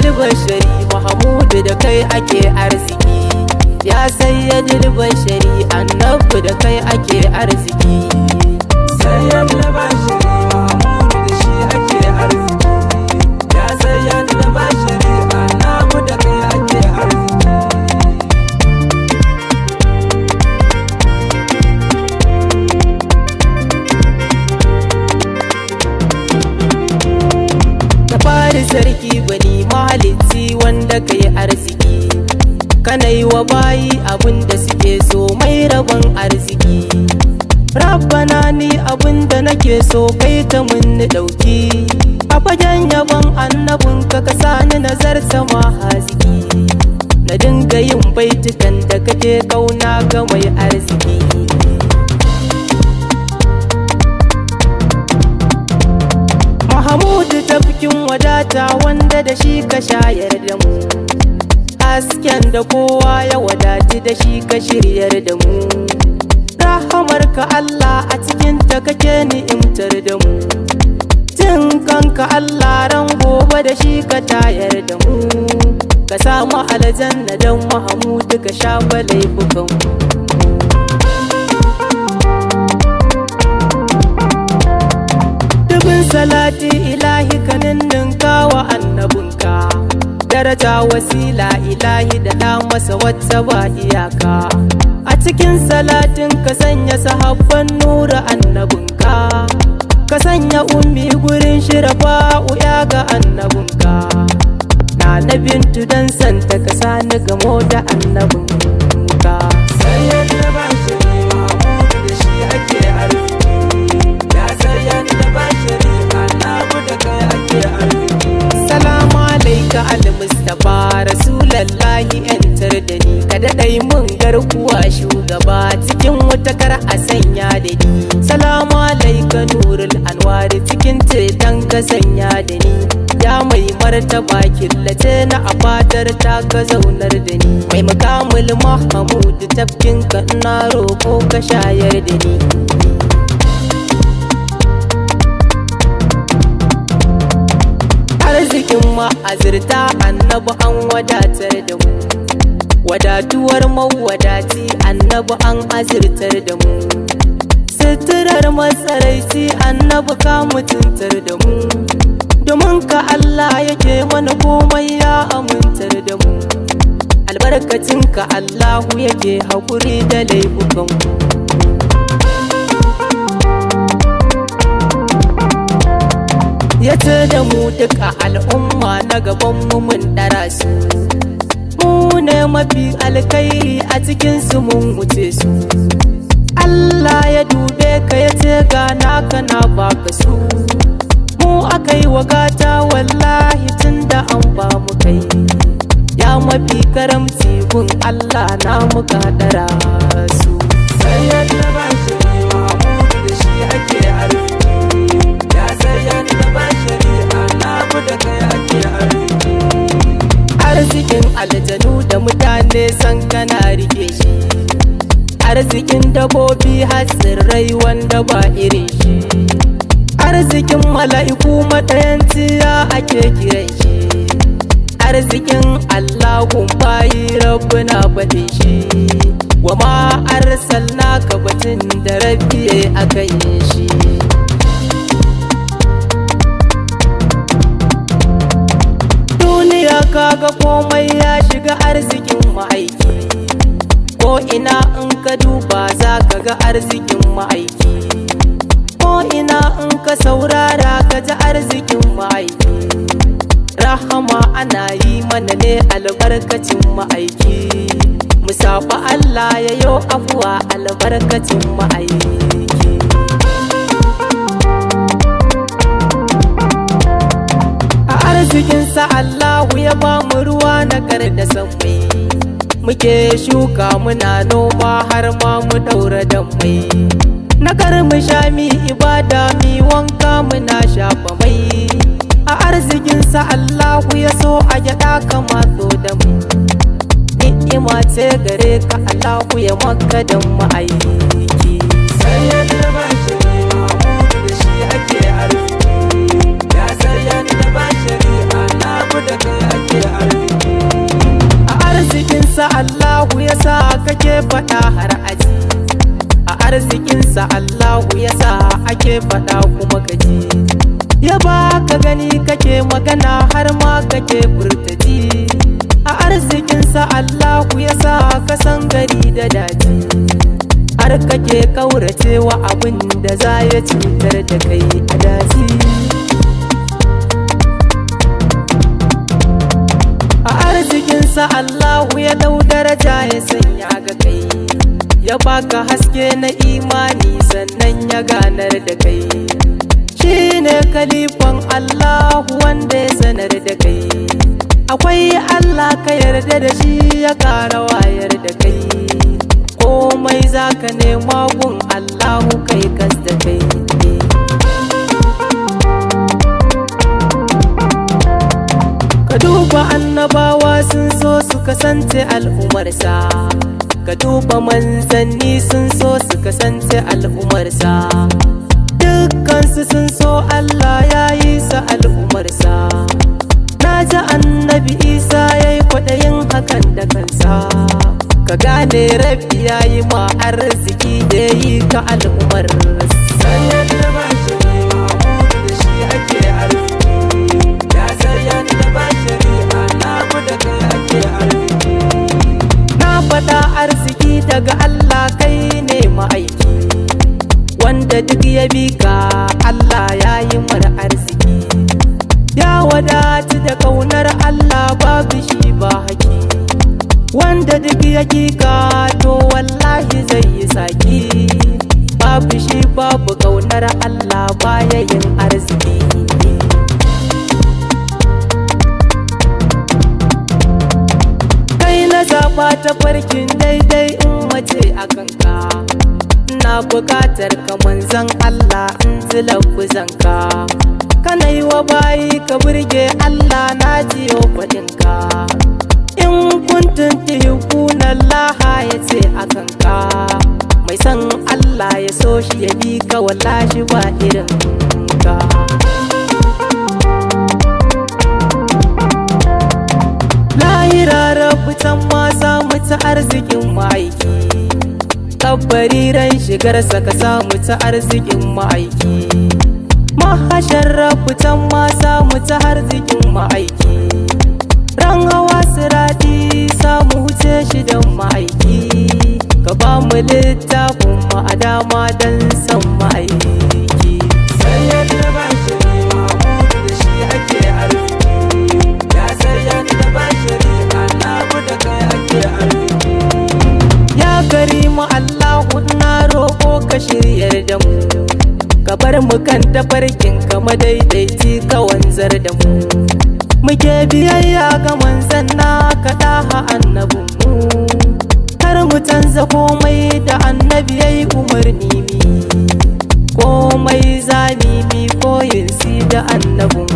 sayyadul bashari Mahamudu da kai ake arziki. Ya sayyadul bashari annabi da kai ake arziki. Sayyadul bashari Mahamudu da shi ake arziki. Ya sayyadul bashari annabi da kai ake arziki. Da fari sarki bani mahalicci wanda kai arziki. Kana yi wa bayi abinda suke so mai rabon arziki. Rabbana ni abinda nake so kai ta munni dauki. A fagen yabon annabinka ka sani nazarta mahaziki. Na dinga yin baitukan da kake kauna ga mai arziki. Mahamudu tafkin wadata wanda da shi ka shayar da mu. Hasken da kowa ya wadati da shi ka shiryar da mu. Rahamarka Allah a cikinta kake ni'imtar da mu. Jin kanka Allah ran gobe da shi ka tayar da mu. Ka samu aljanna don Mahamudu ka shafa laifukan mu. Dubin salati ilahi ka ninninka wa annabinka. Daraja wasila ilahi da ɗa masa wata ba iyaka. A cikin salatin ka sanya sahabban nura annabinka. Ka sanya ummi gurin shirafa uya ga annabinka. Na bintu dan santa ka sani gamo da annabinka. Sayyadul bashari Mahamudu da shi ake arziki. Ya sayyadul bashari annabi da kai ake arziki. Salamu alaika al-Mustafa Rasulallahi yantar da ni. Ka daɗai mun garkuwa shugaba cikin wuta kar a sanya da ni. Salamu alaika nurul anwari cikin ceton ka sanya da ni. Ya mai martaba killace na a fadar ta ka zaunar da ni. Mai makamul Mahamudu tafkin ka ina roƙo ka shayar da ni. Arzikin ma'azirta annabi an wadatar da mu. Wadatuwar mawadaci annabi an azirtar da mu. Suturar matsaraici annabi ka mutuntar da mu. Domin ka Allah yake mana komai ya amintar da mu. Albarkacin ka Allahu yake haƙuri da laifukan mu. Ya ce da mu duka al'umma na gaban mu mun ɗara su. Mu ne mafi alkhairi a cikin su mun wuce su. Allah ya dube ka ya ce ga naka na baka su. Mu aka yi wa gata wallahi tun da an ba mu kai. Ya mafi karamci gun Allah na muka ɗara su. Sayyadul bashari Mahamudu da shi ake arziki. Ya sayyadul bashari annabi da kai ake arziki. Arzikin aljanu da mutane san kana rike shi. Arzikin dabobi har tsirrai wanda ba irin shi. Arzikin mala'iku matayanciya ake kiran shi. Arzikin Allahun bayi rabbuna faɗin shi. Wa ma arsalnaka batun da rabbi aka yi shi. Duniya kaga komai ya shiga arzikin ma'aiki. Ko ina in ka duba za ka ga arzikin ma'aiki. Ko ina in ka saurara ka ji arzikin ma'aiki. Rahama ana yi mana ne albarkacin ma'aiki. Musafa Allah ya yo afuwa albarkacin ma'aiki. A arzikinsa Allahu ya ba mu ruwa na kar da sammai. Muke shuka muna noma har ma mu daura da mai. Na kar mu sha mi ibada mi wanka muna shafa mai. A arzikinsa Allahu ya so a gyaɗa kamato da mu. Ni'ima ce gare ka Allahu ya maka dan ma'aiki. Sayyadul bashari Mahamudu da shi ake arziki. Ya sayyadul bashari annabi da kai ake faɗa har aji, a arzikinsa Allahu ya sa ake faɗa kuma kaji. Ya baka gani kake magana har ma kake furtaji, a arzikinsa Allahu ya sa ka san gari da daji, har kake kauracewa abin da za ya cutar da kai a daji. A arzikinsa Allahu ya dau daraja ya sanya ga kai, ya baka haske na imani sannan ya ganar da kai. Shi ne kalifan Allahu wanda ya sanar da kai, akwai Allah ka yarda da shi ya kara wayar da kai. Komai za ka nema gun Allahu kai kas da kai. Ka duba annabawa sun so su kasance al'umarsa, ka duba manzanni sun so su kasance al'umarsa, dukkansu sun so Allah ya yi sa al'umarsa. Na ji annabi Isa ya yi kwaɗayin hakan da kansa, ka gane rabbi ya yi ma arziki da ya yi ka al'umar. Sayyad da bashiri Mahmud da shi ake arziki, ya sayyad da bashiri Annabi da kai ake arziki. Na faɗa arziki daga Allah kai ne ma'aiki, wanda duk ya bi ka Allah ya yi mara arziki. Ya wadatu da ƙaunar Allah babu shi ba haki, wanda duk ya ka to wallahi zai yi saki. Babu shi babu ƙaunar Allah baya yin arziki. Kai na zaɓa ta farkin daidai in mace a kanka, ina buƙatar ka manzan Allah in ji lafuzanka. Kana yi wa bayi ka burge Allah na jiyo faɗinka. In kuntun tuhibbuna Allah ya ce a kanka, mai san Allah ya so shi ya bi ka wallahi ba irin ka. Lahira rabu can ma samu ta arzikin ma'aiki, kabbari ran shigarsa ka samu ta arzikin ma'aiki. Mahashar rabu can ma samu ta arzikin ma'aiki, ran hawa siradi samu huce shi don ma'aiki. Ka ba mu littafin mu a dama don san ma'aiki. Sayyad da bashiri Mahmud da shi ake arziki, ya sayyad da bashiri Annabi da kai ake arziki. Ya karimu Allahu na roƙo ka shiryar da mu, ka bar mu kan tafarkin ka madaidaici ka wanzar da mu. Muke biyayya ga manzan na ka daha annabinmu, kar mu canza komai da annabi yayi umarni mi, komai zami mi koyin si da annabinmu.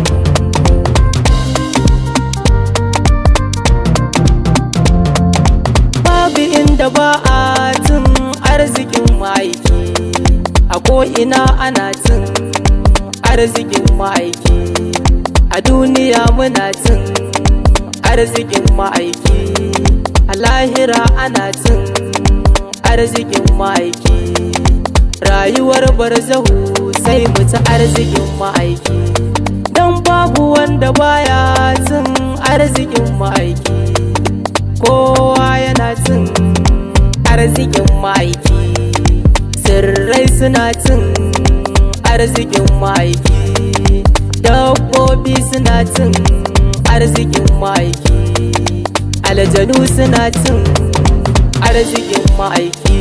Babu inda ba a cin arzikin ma'aiki, a ko'ina ana cin arzikin ma'aiki. A duniya muna cin arzikin ma'aiki, a lahira ana cin arzikin ma'aiki. Rayuwar barzahu sai mu ci arzikin ma'aiki, don babu wanda baya cin arzikin ma'aiki. Kowa yana cin arzikin ma'aiki, tsirrai suna cin arzikin ma'aiki, dabbobi suna cin arzikin ma'aiki, aljanu suna cin arzikin ma'aiki,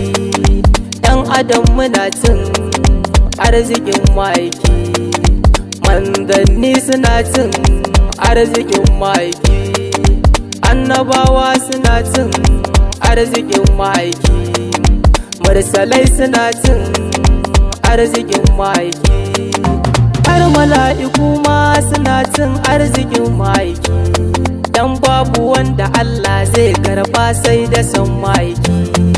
ɗan adam muna cin arzikin ma'aiki, manzanni suna cin arzikin ma'aiki, annabawa suna cin arzikin ma'aiki, mursalai suna cin arzikin ma'aiki, har mala'iku ma suna cin arzikin ma'aiki. Dan babu wanda Allah zai karba sai da son ma'aiki,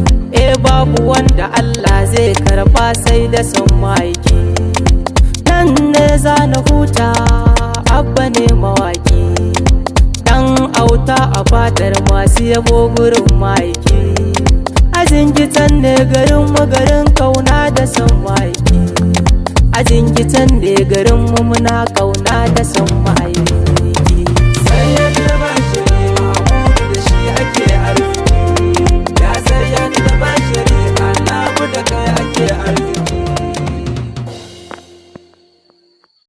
babu wanda Allah zai karba sai da son ma'aiki. Nan ne za na huta, abba ne mawaki, dan auta a fadar masu yabo gurin ma'aiki. Azingitan ne garinmu garin kauna da son ma'aiki. Azingitan ne garinmu muna kauna da son ma'aiki.